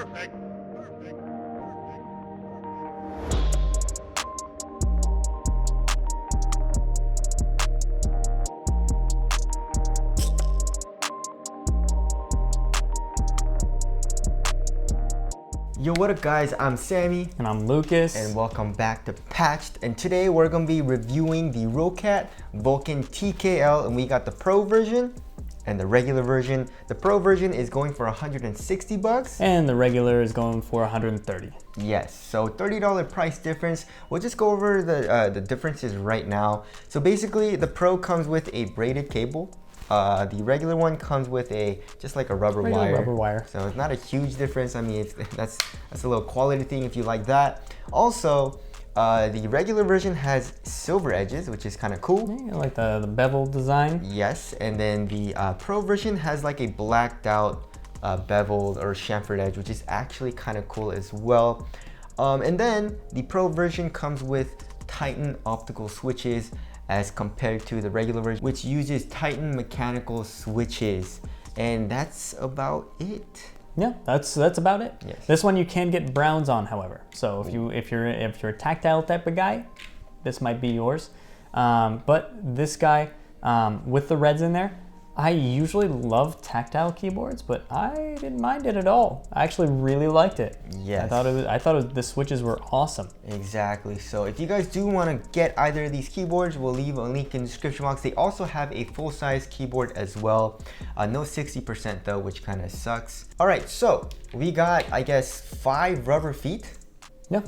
Yo, what up guys, I'm Sammy. And I'm Lucas. And welcome back to Patched. And today we're gonna be reviewing the ROCCAT Vulkan TKL, and we got the Pro version and the regular version. The Pro version is going for 160 bucks. And the regular is going for 130. Yes, so $30 price difference. We'll just go over the differences right now. So basically, the Pro comes with a braided cable. The regular one comes with just like a rubber wire. So it's not a huge difference. I mean, that's a little quality thing if you like that. Also, the regular version has silver edges, which is kind of cool. Yeah, like the bevel design. Yes, and then the Pro version has like a blacked out beveled or chamfered edge, which is actually kind of cool as well. And then the Pro version comes with Titan optical switches, as compared to the regular version, which uses Titan mechanical switches, and that's about it. Yeah, that's about it. Yes. This one you can get browns on, however. So if you're a tactile type of guy, this might be yours. But this guy with the reds in there, I usually love tactile keyboards, but I didn't mind it at all. I actually really liked it. Yes. I thought the switches were awesome. Exactly. So if you guys do want to get either of these keyboards, we'll leave a link in the description box. They also have a full-size keyboard as well. No 60% though, which kind of sucks. All right, so we got, I guess, 5 rubber feet. Yeah,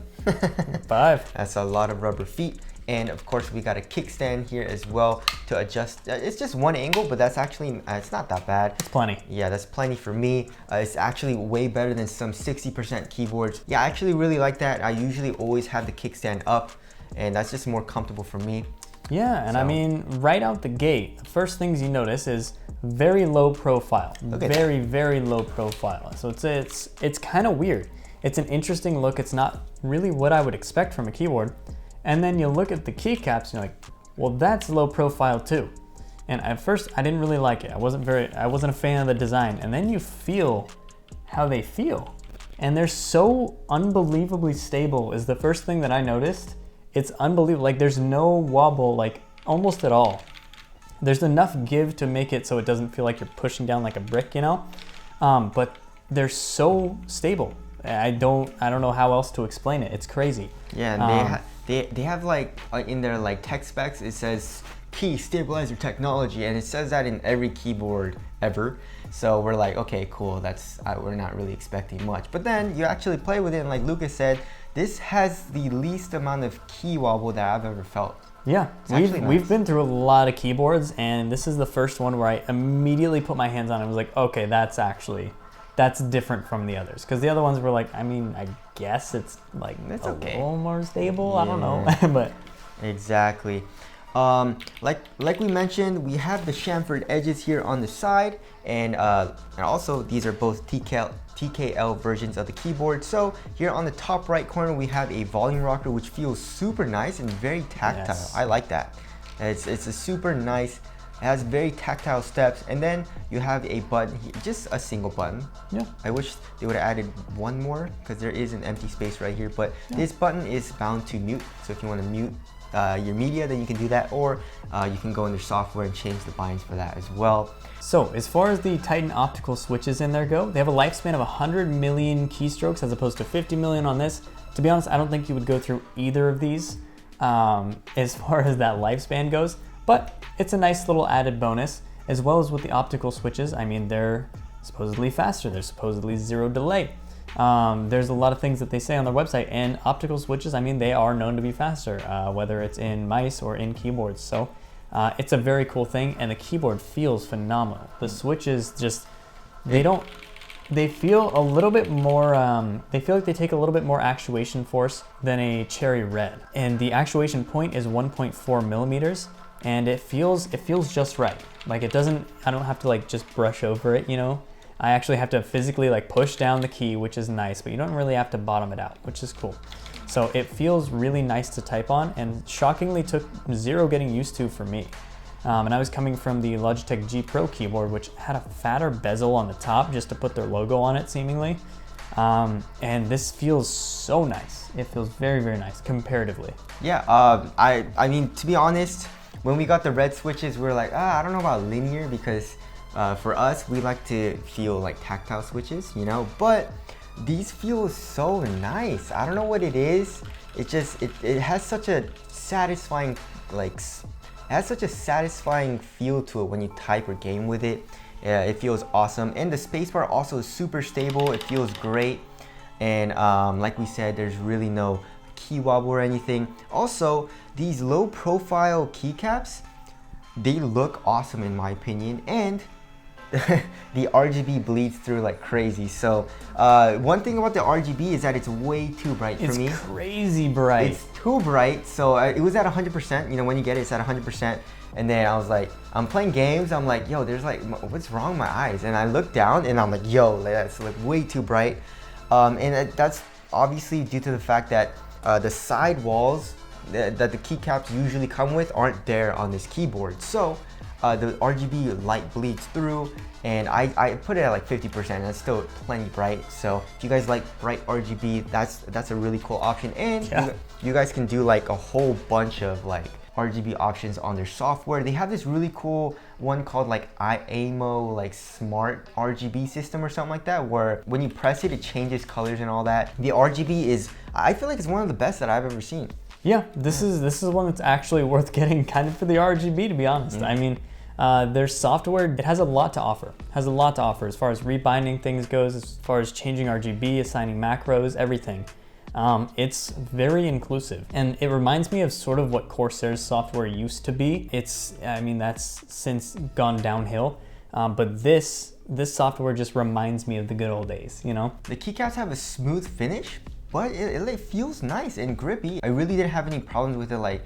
5. That's a lot of rubber feet. And of course, we got a kickstand here as well to adjust. It's just one angle, but that's actually, it's not that bad. It's plenty. Yeah, that's plenty for me. It's actually way better than some 60% keyboards. Yeah, I actually really like that. I usually always have the kickstand up, and that's just more comfortable for me. Yeah, and so, I mean, right out the gate, the first things you notice is very low profile. Very low profile. So it's kind of weird. It's an interesting look. It's not really what I would expect from a keyboard. And then you look at the keycaps and you're like, well, that's low profile too. And at first I didn't really like it. I wasn't a fan of the design. And then you feel how they feel. And they're so unbelievably stable is the first thing that I noticed. It's unbelievable, like there's no wobble, like almost at all. There's enough give to make it so it doesn't feel like you're pushing down like a brick, you know? But they're so stable. I don't know how else to explain it. It's crazy. Yeah, and they have like in their like tech specs, it says key stabilizer technology, and it says that in every keyboard ever. So we're like, okay, cool. We're not really expecting much. But then you actually play with it, and like Lucas said, this has the least amount of key wobble that I've ever felt. Yeah, we've been through a lot of keyboards, and this is the first one where I immediately put my hands on it and was like, okay, that's different from the others. Because the other ones were like, I mean, I guess it's like little more stable. Yeah. I don't know, but exactly. Like we mentioned, we have the chamfered edges here on the side, and also these are both TKL versions of the keyboard. So here on the top right corner, we have a volume rocker, which feels super nice and very tactile. Yes. I like that. It's a super nice. It has very tactile steps, and then you have a button here, just a single button. Yeah. I wish they would have added one more, because there is an empty space right here, but this button is bound to mute. So if you want to mute your media, then you can do that, or you can go in their software and change the binds for that as well. So as far as the Titan optical switches in there go, they have a lifespan of 100 million keystrokes as opposed to 50 million on this. To be honest, I don't think you would go through either of these as far as that lifespan goes. But it's a nice little added bonus, as well as with the optical switches. I mean, they're supposedly faster. There's supposedly 0 delay. There's a lot of things that they say on their website, and optical switches, I mean, they are known to be faster, whether it's in mice or in keyboards. So it's a very cool thing, and the keyboard feels phenomenal. The switches just, they feel a little bit more, they feel like they take a little bit more actuation force than a Cherry Red. And the actuation point is 1.4 millimeters. And it feels just right. Like I don't have to like just brush over it, you know? I actually have to physically like push down the key, which is nice, but you don't really have to bottom it out, which is cool. So it feels really nice to type on, and shockingly took 0 getting used to for me. And I was coming from the Logitech G Pro keyboard, which had a fatter bezel on the top just to put their logo on it seemingly. And this feels so nice. It feels very, very nice comparatively. Yeah, I mean, to be honest, when we got the red switches, we were like, I don't know about linear, because for us, we like to feel like tactile switches, you know, but these feel so nice. I don't know what it is. It just, it has such a satisfying, like, it has such a satisfying feel to it when you type or game with it. It feels awesome. And the spacebar also is super stable. It feels great. And like we said, there's really no key wobble or anything. Also, these low profile keycaps, they look awesome in my opinion. And the RGB bleeds through like crazy. So one thing about the RGB is that it's way too bright for me. It's crazy bright. It's too bright. So it was at 100%. You know, when you get it, it's at 100%. And then I was like, I'm playing games. I'm like, yo, there's like, what's wrong with my eyes? And I look down and I'm like, yo, that's like way too bright. And that's obviously due to the fact that the side walls that the keycaps usually come with aren't there on this keyboard. So the RGB light bleeds through, and I put it at like 50%, and it's still plenty bright. So if you guys like bright RGB, that's a really cool option. And yeah, you guys can do like a whole bunch of like RGB options on their software. They have this really cool one called like IAMO, like smart RGB system or something like that, where when you press it, it changes colors and all that. The RGB is, I feel like it's one of the best that I've ever seen. Yeah, this is one that's actually worth getting kind of for the RGB, to be honest. I mean, their software, it has a lot to offer. Has a lot to offer as far as rebinding things goes, as far as changing RGB, assigning macros, everything. It's very inclusive, and it reminds me of sort of what Corsair's software used to be. I mean, that's since gone downhill, but this software just reminds me of the good old days, you know? The keycaps have a smooth finish, but it feels nice and grippy. I really didn't have any problems with it like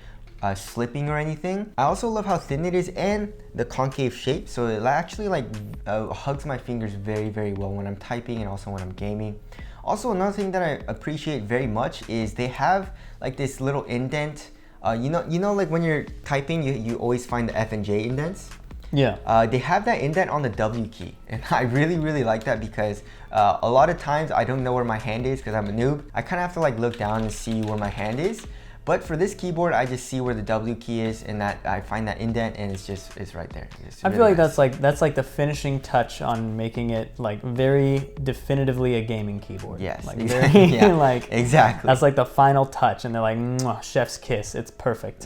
slipping or anything. I also love how thin it is and the concave shape, so it actually like hugs my fingers very, very well when I'm typing and also when I'm gaming. Also, another thing that I appreciate very much is they have like this little indent. You know, like when you're typing, you always find the F and J indents. Yeah. They have that indent on the W key, and I really, really like that because a lot of times I don't know where my hand is because I'm a noob. I kind of have to like look down and see where my hand is. But for this keyboard, I just see where the W key is, and that I find that indent, and it's right there. It's I feel like nice. That's like the finishing touch on making it like very definitively a gaming keyboard. Yes, like exactly. Very, yeah, like exactly. That's like the final touch, and they're like, mwah, chef's kiss. It's perfect.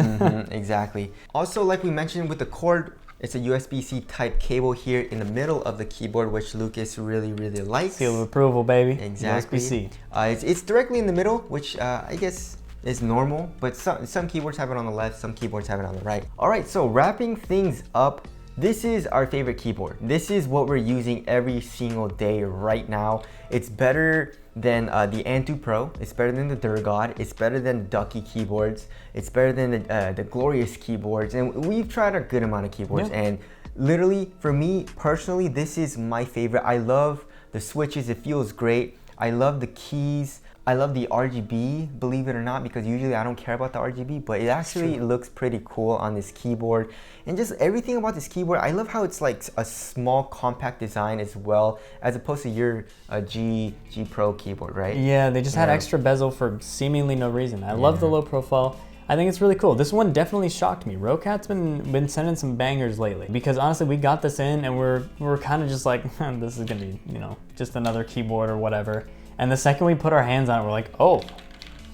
Exactly. Also, like we mentioned with the cord, it's a USB-C type cable here in the middle of the keyboard, which Lucas really, really likes. Seal of approval, baby. Exactly. USB-C. It's directly in the middle, which I guess is normal, but some keyboards have it on the left, some keyboards have it on the right. All right, so wrapping things up, this is our favorite keyboard. This is what we're using every single day right now. It's better than the Antutu Pro. It's better than the Durgod. It's better than the Ducky keyboards. It's better than the Glorious keyboards. And we've tried a good amount of keyboards. Yeah. And literally, for me personally, this is my favorite. I love the switches. It feels great. I love the keys. I love the RGB, believe it or not, because usually I don't care about the RGB, but it actually looks pretty cool on this keyboard. And just everything about this keyboard, I love how it's like a small compact design as well, as opposed to your G Pro keyboard, right? Yeah, they just had extra bezel for seemingly no reason. I love the low profile. I think it's really cool. This one definitely shocked me. ROCCAT's been sending some bangers lately, because honestly, we got this in and we're kind of just like, this is gonna be, you know, just another keyboard or whatever. And the second we put our hands on it, we're like, oh,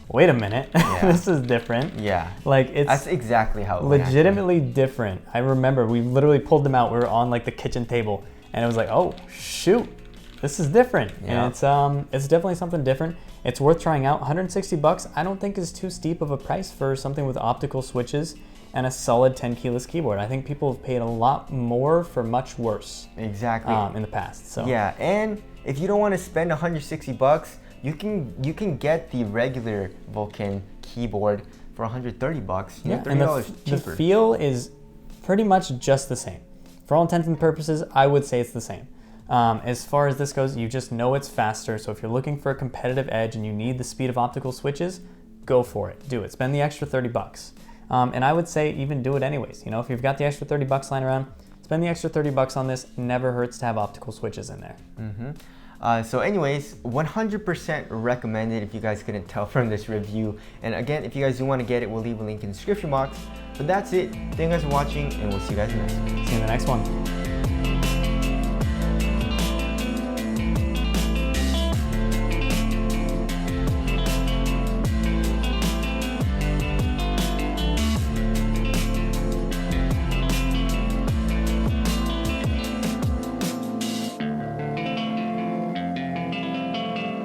wait a minute, this is different. Yeah, like that's exactly how it legitimately different. I remember we literally pulled them out. We were on like the kitchen table, and it was like, oh shoot, this is different. Yeah. And it's definitely something different. It's worth trying out. 160 bucks, I don't think is too steep of a price for something with optical switches and a solid 10 keyless keyboard. I think people have paid a lot more for much worse. Exactly. In the past. So yeah, and if you don't want to spend 160 bucks, you can get the regular Vulkan keyboard for 130 bucks. Yeah, $30 and cheaper. The feel is pretty much just the same. For all intents and purposes, I would say it's the same. As far as this goes, you just know it's faster. So if you're looking for a competitive edge and you need the speed of optical switches, go for it. Do it. Spend the extra 30 bucks. And I would say even do it anyways. You know, if you've got the extra 30 bucks lying around, spend the extra 30 bucks on this. Never hurts to have optical switches in there. So anyways, 100% recommended if you guys couldn't tell from this review. And again, if you guys do want to get it, we'll leave a link in the description box. But that's it. Thank you guys for watching, and we'll see you guys next. See you in the next one.